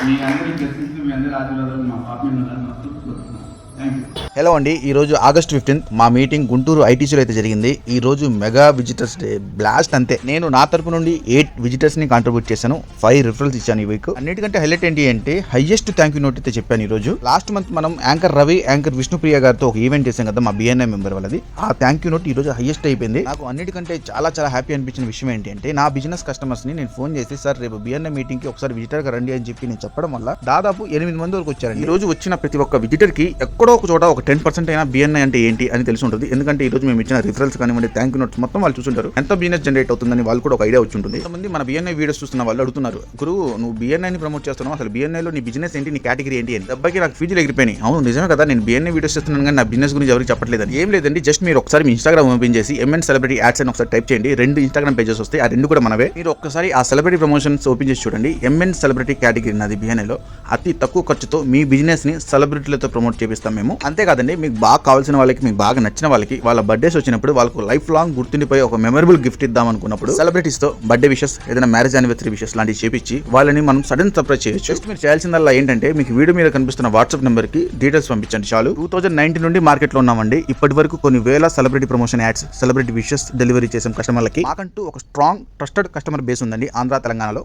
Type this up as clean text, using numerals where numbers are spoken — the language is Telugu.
మీ అందరి బ్లెస్సింగ్స్, మీ అందరి ఆశీర్వాదాలు మా పాప మీద ఉండాలని మనస్ఫూర్తిగా థ్యాంక్ యూ. హలో అండి, ఈ రోజు ఆగస్ట్ 15 మా మీటింగ్ గుంటూరు ఐటీసీలో అయితే జరిగింది. ఈ రోజు మెగా విజిటర్స్ డే బ్లాస్ట్ అంతే. నేను నా తరపు నుండి 8 విజిటర్స్ ని కాంట్రిబ్యూట్ చేశాను, 5 రిఫరల్స్ ఇచ్చాను ఈ వీక్. అన్నిటికంటే హైలైట్ ఏంటి అంటే హైయెస్ట్ థ్యాంక్ యూ నోట్ అయితే చెప్పాను. ఈ రోజు లాస్ట్ మంత్ మనం యాంకర్ రవి, యాంకర్ విష్ణుప్రియ గారితో ఒక ఈవెంట్ చేసాం కదా మా బిఎన్ఐ మెంబర్ వాళ్ళది. ఆ థ్యాంక్ యూ నోట్ ఈ రోజు హైయెస్ట్ అయిపోయింది. నాకు అన్నిటికంటే చాలా చాలా హ్యాపీ అనిపించిన విషయం ఏంటి అంటే నా బిజినెస్ కస్టమర్స్ ని నేను ఫోన్ చేసి సార్ రేపు బిఎన్ఐ మీటింగ్ కి ఒకసారి విజిటర్ గా రండి అని చెప్పి నేను చెప్పడం వల్ల దాదాపు 8 మంది వరకు వచ్చారు. ఈ రోజు వచ్చిన ప్రతి ఒక్క విజిటర్ కి ఎక్కడో ఒక చోట ఒక 10% అయినా బిఎన్ఐ అంటే ఏంటి అని తెలిసి ఉంటుంది. ఎందుకంటే ఈ రోజు మేము ఇచ్చిన రిఫరల్స్ కానివ్వండి, థ్యాంక్ యూ నోట్స్ మొత్తం వాళ్ళు చూసుంటారు. ఎంత బిజినెస్ జనరేట్ అవుతుందని వాళ్ళు కూడా ఒక ఐడియా వచ్చి ఉంటుంది. కొంతమంది మన బిఎన్ఐ వీడియోస్ చూస్తున్న వాళ్ళు అడుగుతున్నారు, గురు నువ్వు బిఎన్ఐ ని ప్రమోట్ చేస్తున్నావు, అసలు బిఎన్ఐ లో నీ బిజినెస్ ఏంటి, నీ కేటగిరీ ఏంటి అని. దెబ్బకి నాకు ఫీజులు ఎగిరిపోయినాయి. అవును నిజమే కదా, నేను బిఎన్ఐ వీడియోస్ చేస్తున్నాను కానీ నా బిజినెస్ గురించి ఎవరికి చెప్పట్లేదని. ఏం లేదండి, జస్ట్ మీరు ఒకసారి మీ ఇన్స్టాగ్రామ్ ఓపెన్ చేసి ఎంఎన్ సెలబ్రిటీ యాడ్స్ అని ఒకసారి టైప్ చేయండి. 2 ఇన్స్టాగ్రామ్ పేజెస్ వస్తాయి, ఆ 2 కూడా మనవే. మీరు ఒక్కసారి ఆ సెలబ్రిటీ ప్రమోషన్స్ ఓపెన్ చేసి చూడండి. ఎంఎన్ సెలబ్రిటీ కేటగిరీ నాది బిఎన్ఐలో. అతి తక్కువ ఖర్చుతో మీ బిజినెస్ ని సెలబ్రిటీలతో ప్రమోట్ చేపిస్తాం మేము. అంతేకాదండి, మీకు బాగా కావాల్సిన వాళ్ళకి, మీకు బాగా నచ్చిన వాళ్ళకి వాళ్ళ బర్త్డేస్ వచ్చినప్పుడు వాళ్ళకు లైఫ్ లాంగ్ గుర్తుండిపోయి ఒక మెమరబుల్ గిఫ్ట్ ఇద్దాం అనుకున్నప్పుడు సెలబ్రిటీస్ తో బర్త్డే విషెస్, ఏదైనా మ్యారేజ్ యానివర్సరీ విషెస్ లాంటివి చేపించి వాళ్ళని మనం సడన్ సర్ప్రైజ్ చేయొచ్చు. జస్ట్ మీరు చేయాల్సిందల్లా ఏంటంటే మీకు వీడియో మీద కనిపిస్తున్న వాట్సాప్ నెంబర్ కి డీటెయిల్స్ పంపించండి చాలు. 2019 నుండి మార్కెట్ లో ఉన్నామండి. ఇప్పటి వరకు కొన్ని వేల celebrity promotion ads, celebrity wishes delivery చేసాం కస్టమర్లకి. మాకంటూ ఒక స్ట్రాంగ్ ట్రస్టెడ్ కస్టమర్ బేస్ ఉందండి ఆంధ్ర తెలంగాణలో.